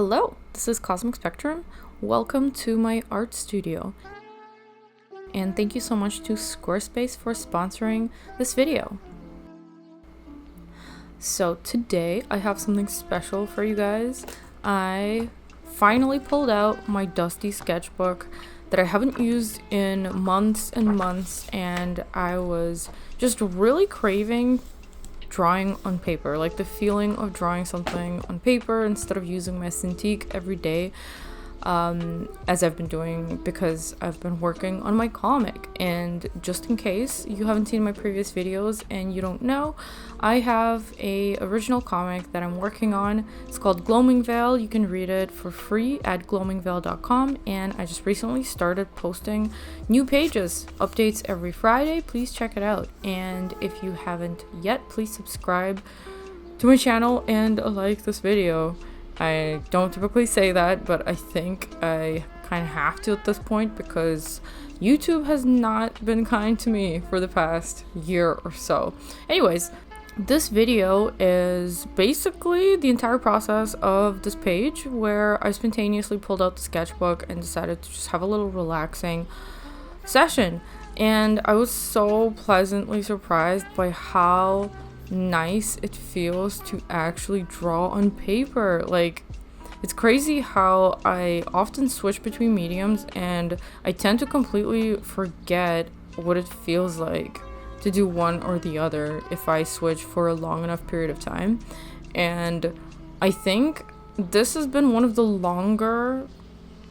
Hello, this is Cosmic Spectrum. Welcome to my art studio. And thank you so much to Squarespace for sponsoring this video. So today I have something special for you guys. I finally pulled out my dusty sketchbook that I haven't used in months and months, and I was just really craving drawing on paper, like the feeling of drawing something on paper instead of using my Cintiq every day, as I've been doing because I've been working on my comic. And just in case you haven't seen my previous videos and you don't know, I have a original comic that I'm working on. It's called Gloamingvale. You can read it for free at gloamingvale.com, and I just recently started posting new pages, updates every Friday. Please check it out, and if you haven't yet, please subscribe to my channel and like this video. I don't typically say that, but I think I kind of have to at this point because YouTube has not been kind to me for the past year or so. Anyways, this video is basically the entire process of this page where I spontaneously pulled out the sketchbook and decided to just have a little relaxing session. And I was so pleasantly surprised by how nice it feels to actually draw on paper. Like, it's crazy how I often switch between mediums and I tend to completely forget what it feels like to do one or the other if I switch for a long enough period of time. And I think this has been one of the longer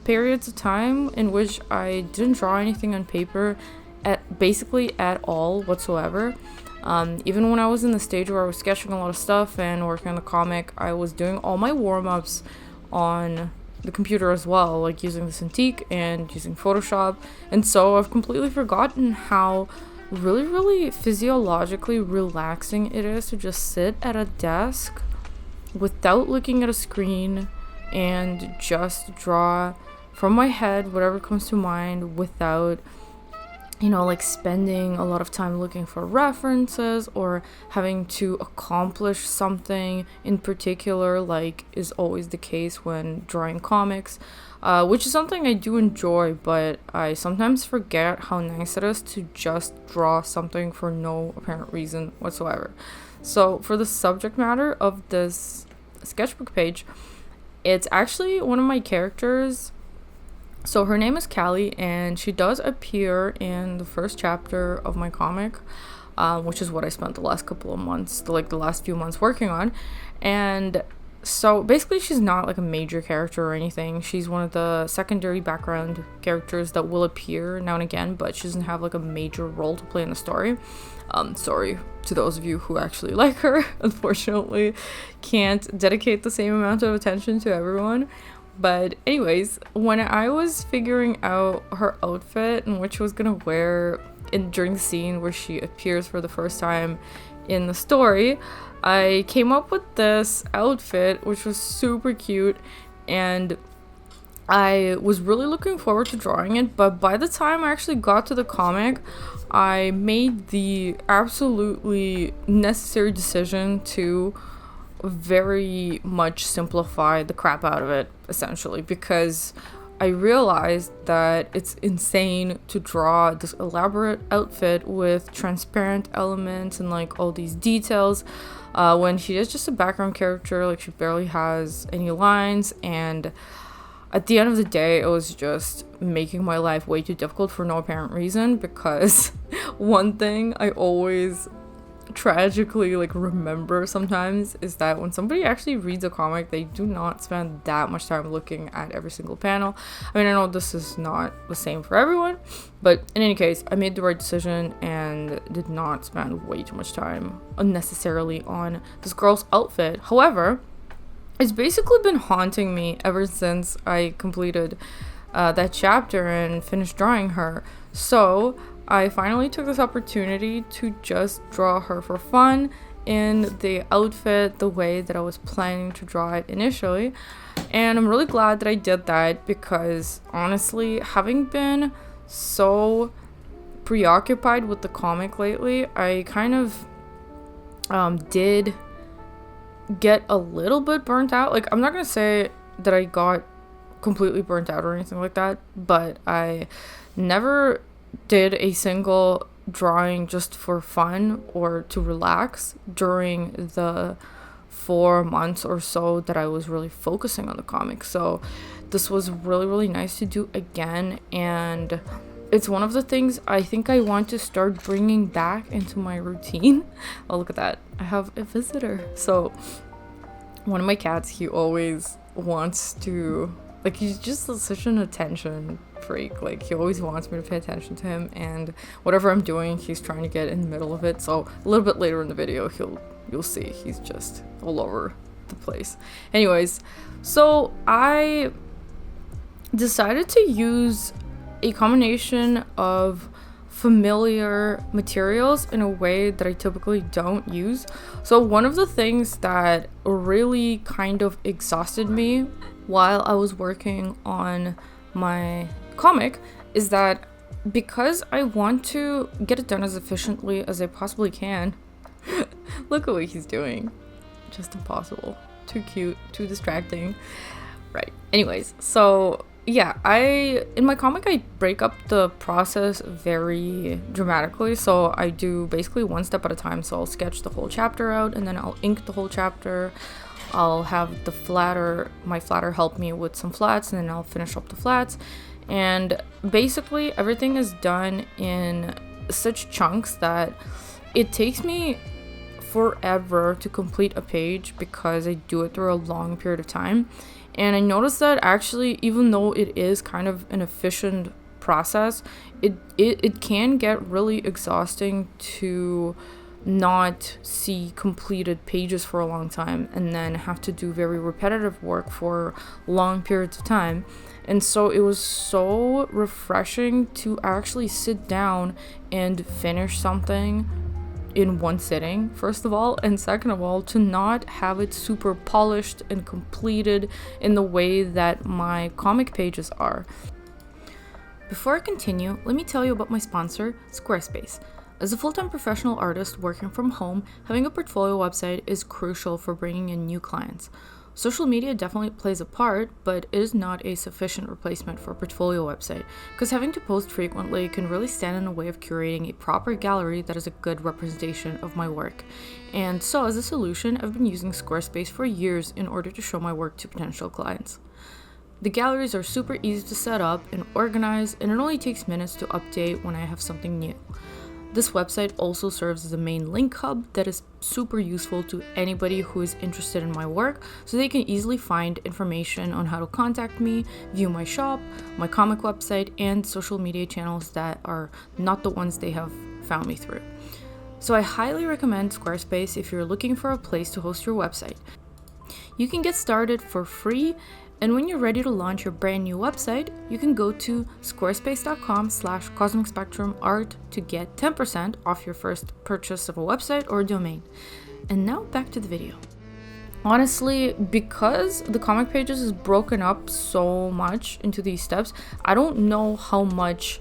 periods of time in which I didn't draw anything on paper basically at all whatsoever. Even when I was in the stage where I was sketching a lot of stuff and working on the comic, I was doing all my warm-ups on the computer as well, like using the Cintiq and using Photoshop. And so I've completely forgotten how really physiologically relaxing it is to just sit at a desk without looking at a screen and just draw from my head whatever comes to mind without, you know, like spending a lot of time looking for references or having to accomplish something in particular, like is always the case when drawing comics, which is something I do enjoy, but I sometimes forget how nice it is to just draw something for no apparent reason whatsoever. So for the subject matter of this sketchbook page, it's actually one of my characters. So her name is Callie, and she does appear in the first chapter of my comic, which is what I spent the last couple of months, the last few months working on. And so basically she's not like a major character or anything. She's one of the secondary background characters that will appear now and again, but she doesn't have like a major role to play in the story. Sorry to those of you who actually like her. Unfortunately, can't dedicate the same amount of attention to everyone. But anyways, when I was figuring out her outfit and what she was gonna wear during the scene where she appears for the first time in the story, I came up with this outfit, which was super cute, and I was really looking forward to drawing it. But by the time I actually got to the comic, I made the absolutely necessary decision to very much simplify the crap out of it, essentially, because I realized that it's insane to draw this elaborate outfit with transparent elements and like all these details when she is just a background character. Like, she barely has any lines, and at the end of the day it was just making my life way too difficult for no apparent reason, because one thing I always tragically remember sometimes is that when somebody actually reads a comic, they do not spend that much time looking at every single panel. I mean, I know this is not the same for everyone, but in any case, I made the right decision and did not spend way too much time unnecessarily on this girl's outfit. However, it's basically been haunting me ever since I completed that chapter and finished drawing her. So I finally took this opportunity to just draw her for fun in the outfit the way that I was planning to draw it initially. And I'm really glad that I did that, because honestly, having been so preoccupied with the comic lately, I kind of did get a little bit burnt out. Like, I'm not gonna say that I got completely burnt out or anything like that, but I never did a single drawing just for fun or to relax during the 4 months or so that I was really focusing on the comic. So this was really, really nice to do again, and it's one of the things I think I want to start bringing back into my routine. Oh, look at that. I have a visitor. So one of my cats, he always wants to, like, he's just such an attention freak. Like, he always wants me to pay attention to him, and whatever I'm doing, he's trying to get in the middle of it. So a little bit later in the video, you'll see he's just all over the place. Anyways, so I decided to use a combination of familiar materials in a way that I typically don't use. So one of the things that really kind of exhausted me while I was working on my comic is that because I want to get it done as efficiently as I possibly can. Look at what he's doing. Just impossible. Too cute, too distracting. Right. Anyways, so yeah, in my comic, I break up the process very dramatically. So I do basically one step at a time. So I'll sketch the whole chapter out, and then I'll ink the whole chapter. I'll have my flatter help me with some flats, and then I'll finish up the flats. And basically everything is done in such chunks that it takes me forever to complete a page because I do it through a long period of time. And I noticed that actually, even though it is kind of an efficient process, it can get really exhausting to not see completed pages for a long time and then have to do very repetitive work for long periods of time. And so it was so refreshing to actually sit down and finish something in one sitting, first of all, and second of all, to not have it super polished and completed in the way that my comic pages are. Before I continue, let me tell you about my sponsor, Squarespace. As a full-time professional artist working from home, having a portfolio website is crucial for bringing in new clients. Social media definitely plays a part, but it is not a sufficient replacement for a portfolio website, because having to post frequently can really stand in the way of curating a proper gallery that is a good representation of my work. And so as a solution, I've been using Squarespace for years in order to show my work to potential clients. The galleries are super easy to set up and organize, and it only takes minutes to update when I have something new. This website also serves as a main link hub that is super useful to anybody who is interested in my work, so they can easily find information on how to contact me, view my shop, my comic website, and social media channels that are not the ones they have found me through. So I highly recommend Squarespace if you're looking for a place to host your website. You can get started for free, and when you're ready to launch your brand new website, you can go to squarespace.com/cosmicspectrumart to get 10% off your first purchase of a website or domain. And now back to the video. Honestly, because the comic pages is broken up so much into these steps, I don't know how much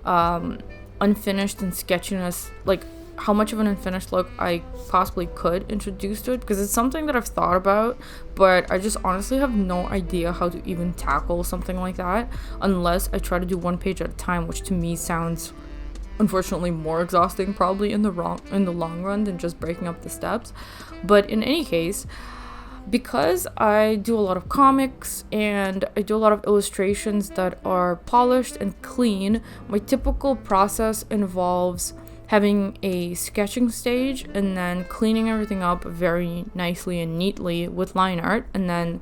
unfinished and sketchiness, like how much of an unfinished look I possibly could introduce to it, because it's something that I've thought about, but I just honestly have no idea how to even tackle something like that unless I try to do one page at a time, which to me sounds unfortunately more exhausting probably in the long run than just breaking up the steps. But in any case, because I do a lot of comics and I do a lot of illustrations that are polished and clean, my typical process involves having a sketching stage and then cleaning everything up very nicely and neatly with line art, and then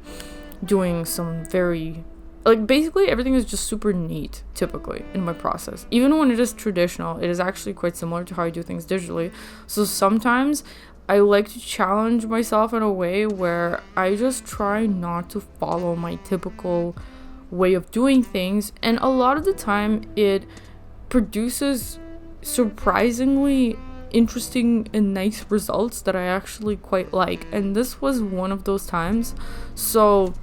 doing some very, like, basically everything is just super neat typically in my process. Even when it is traditional, it is actually quite similar to how I do things digitally. So sometimes I like to challenge myself in a way where I just try not to follow my typical way of doing things, and a lot of the time it produces surprisingly interesting and nice results that I actually quite like, and this was one of those times. So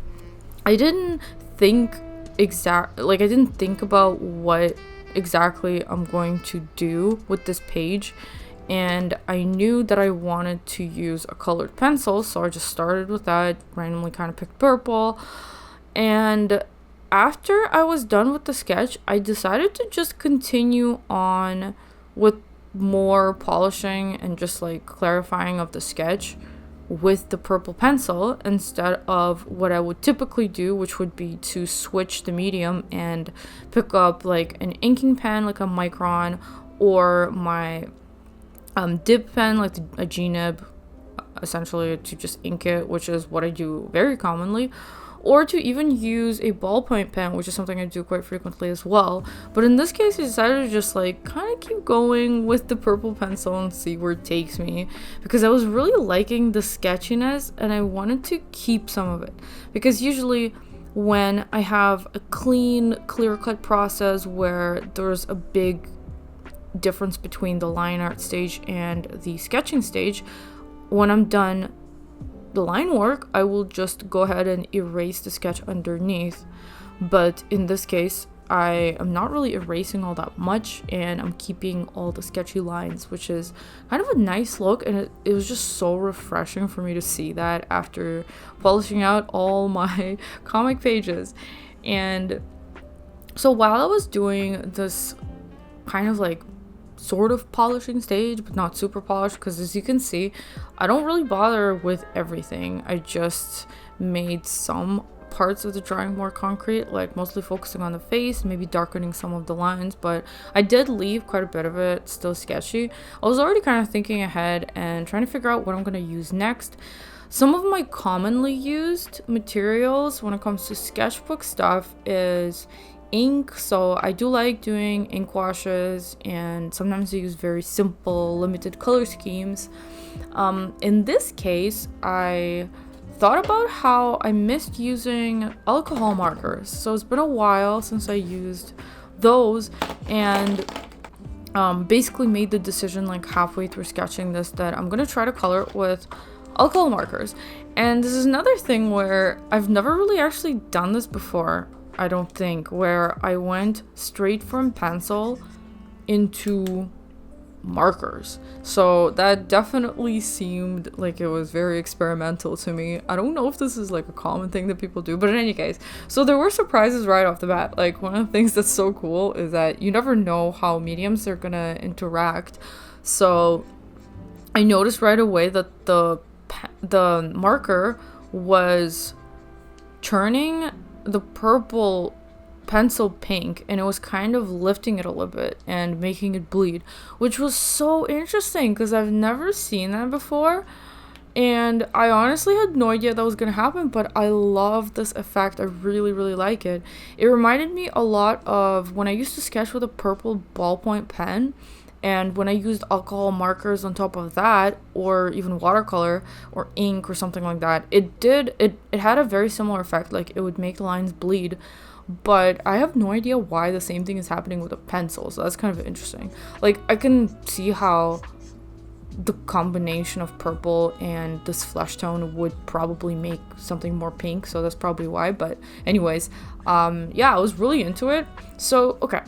I didn't think about what exactly I'm going to do with this page, and I knew that I wanted to use a colored pencil, so I just started with that, randomly kind of picked purple, And after I was done with the sketch, I decided to just continue on with more polishing and just like clarifying of the sketch with the purple pencil instead of what I would typically do, which would be to switch the medium and pick up like an inking pen like a Micron, or my dip pen like a G-nib, essentially to just ink it, which is what I do very commonly, or to even use a ballpoint pen, which is something I do quite frequently as well. But in this case, I decided to just like kind of keep going with the purple pencil and see where it takes me, because I was really liking the sketchiness and I wanted to keep some of it, because usually when I have a clean, clear-cut process where there's a big difference between the line art stage and the sketching stage, when I'm done the line work, I will just go ahead and erase the sketch underneath. But in this case, I am not really erasing all that much, and I'm keeping all the sketchy lines, which is kind of a nice look, and it was just so refreshing for me to see that after polishing out all my comic pages. And so while I was doing this kind of like sort of polishing stage, but not super polished, because as you can see, I don't really bother with everything. I just made some parts of the drawing more concrete, like mostly focusing on the face, maybe darkening some of the lines, but I did leave quite a bit of it still sketchy. I was already kind of thinking ahead and trying to figure out what I'm going to use next. Some of my commonly used materials when it comes to sketchbook stuff is ink, so I do like doing ink washes, and sometimes I use very simple limited color schemes. In this case, I thought about how I missed using alcohol markers, so it's been a while since I used those, and basically made the decision like halfway through sketching this that I'm gonna try to color it with alcohol markers. And this is another thing where I've never really actually done this before, I don't think, where I went straight from pencil into markers. So that definitely seemed like it was very experimental to me. I don't know if this is like a common thing that people do, but in any case, so there were surprises right off the bat. Like, one of the things that's so cool is that you never know how mediums are gonna interact. So I noticed right away that the marker was turning the purple pencil pink, and it was kind of lifting it a little bit and making it bleed, which was so interesting because I've never seen that before, and I honestly had no idea that was gonna happen, but I love this effect. I really like it. It reminded me a lot of when I used to sketch with a purple ballpoint pen, and when I used alcohol markers on top of that, or even watercolor or ink or something like that, it had a very similar effect. Like, it would make the lines bleed, but I have no idea why the same thing is happening with a pencil, so that's kind of interesting. Like, I can see how the combination of purple and this flesh tone would probably make something more pink, so that's probably why. But anyways, yeah, I was really into it. So, okay.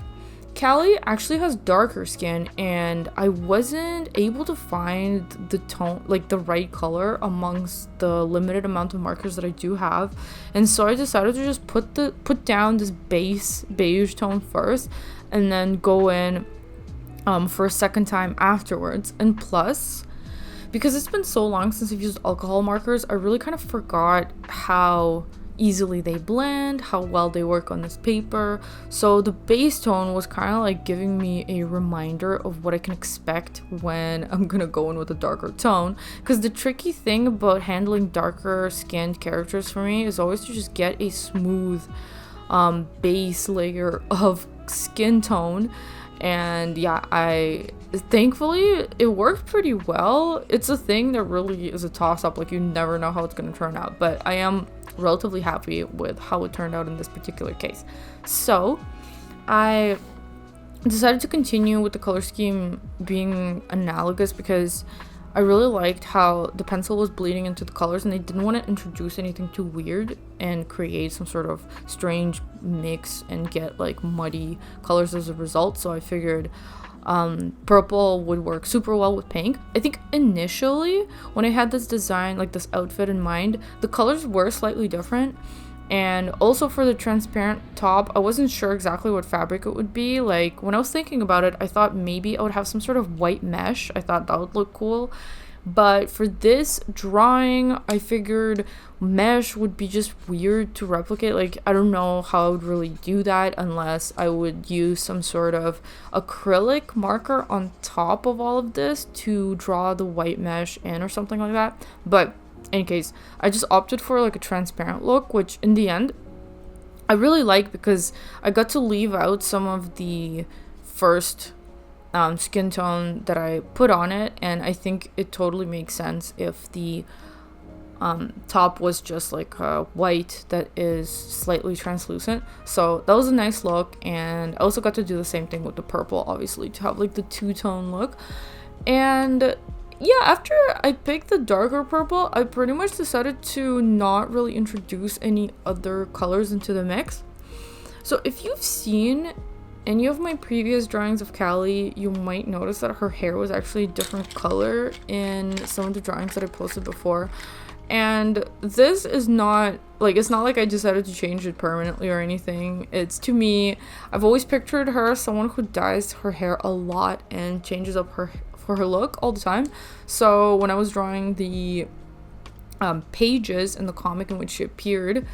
Callie actually has darker skin, and I wasn't able to find the tone, like the right color amongst the limited amount of markers that I do have, and so I decided to just put down this base beige tone first, and then go in for a second time afterwards. And plus, because it's been so long since I've used alcohol markers, I really kind of forgot how easily they blend, how well they work on this paper. So the base tone was kind of like giving me a reminder of what I can expect when I'm gonna go in with a darker tone, because the tricky thing about handling darker skinned characters for me is always to just get a smooth base layer of skin tone. And yeah, thankfully it worked pretty well. It's a thing that really is a toss-up, like you never know how it's going to turn out, but I am relatively happy with how it turned out in this particular case. So I decided to continue with the color scheme being analogous because I really liked how the pencil was bleeding into the colors, and I didn't want to introduce anything too weird and create some sort of strange mix and get like muddy colors as a result. So I figured purple would work super well with pink. I think initially when I had this design, like this outfit in mind, the colors were slightly different, And also for the transparent top, I wasn't sure exactly what fabric it would be. Like, when I was thinking about it, I thought maybe I would have some sort of white mesh. I thought that would look cool. But for this drawing, I figured mesh would be just weird to replicate. Like, I don't know how I would really do that unless I would use some sort of acrylic marker on top of all of this to draw the white mesh in or something like that. But in any case, I just opted for like a transparent look, which in the end I really like because I got to leave out some of the first skin tone that I put on it, and I think it totally makes sense if the top was just like white that is slightly translucent. So that was a nice look, and I also got to do the same thing with the purple, obviously, to have like the two-tone look. And yeah, after I picked the darker purple, I pretty much decided to not really introduce any other colors into the mix. So if you've seen any of my previous drawings of Callie, you might notice that her hair was actually a different color in some of the drawings that I posted before. And this is not, like, it's not like I decided to change it permanently or anything. It's, to me, I've always pictured her as someone who dyes her hair a lot and changes up her for her look all the time. So when I was drawing the pages in the comic in which she appeared,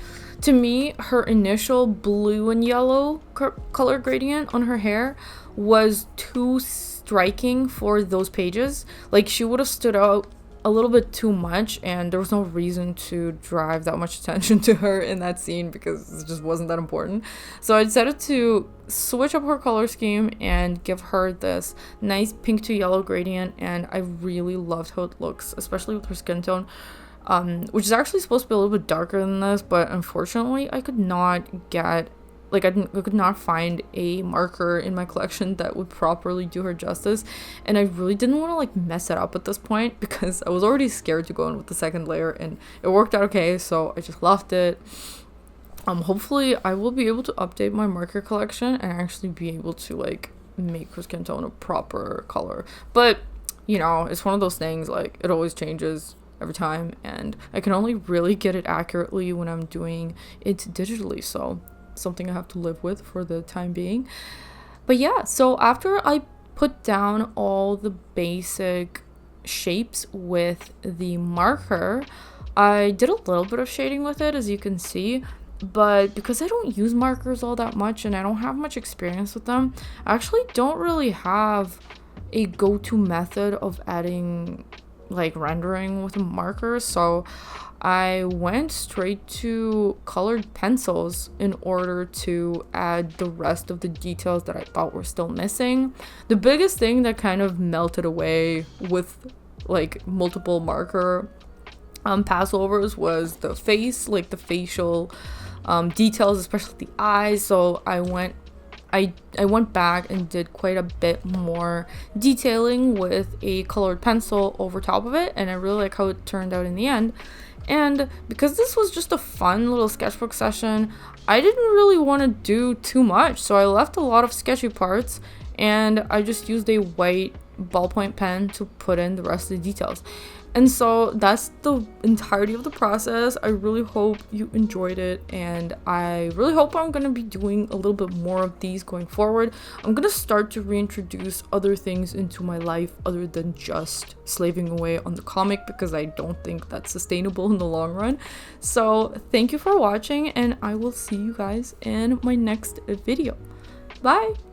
to me, her initial blue and yellow color gradient on her hair was too striking for those pages. Like, she would have stood out a little bit too much, and there was no reason to drive that much attention to her in that scene because it just wasn't that important. So I decided to switch up her color scheme and give her this nice pink to yellow gradient, and I really loved how it looks, especially with her skin tone. Which is actually supposed to be a little bit darker than this, but unfortunately I could not get, like, I could not find a marker in my collection that would properly do her justice, and I really didn't want to like mess it up at this point because I was already scared to go in with the second layer, and it worked out okay, so I just left it. Hopefully I will be able to update my marker collection and actually be able to like make her skin tone a proper color, but you know, it's one of those things, like, it always changes every time, and I can only really get it accurately when I'm doing it digitally, so something I have to live with for the time being. But yeah, so after I put down all the basic shapes with the marker, I did a little bit of shading with it, as you can see, but because I don't use markers all that much and I don't have much experience with them, I actually don't really have a go-to method of adding like rendering with a marker, so I went straight to colored pencils in order to add the rest of the details that I thought were still missing. The biggest thing that kind of melted away with like multiple marker passovers was the face, like the facial details, especially the eyes. So I went back and did quite a bit more detailing with a colored pencil over top of it, and I really like how it turned out in the end. And because this was just a fun little sketchbook session, I didn't really want to do too much, so I left a lot of sketchy parts and I just used a white ballpoint pen to put in the rest of the details. And so that's the entirety of the process. I really hope you enjoyed it, and I really hope I'm going to be doing a little bit more of these going forward. I'm going to start to reintroduce other things into my life other than just slaving away on the comic, because I don't think that's sustainable in the long run. So thank you for watching, and I will see you guys in my next video. Bye!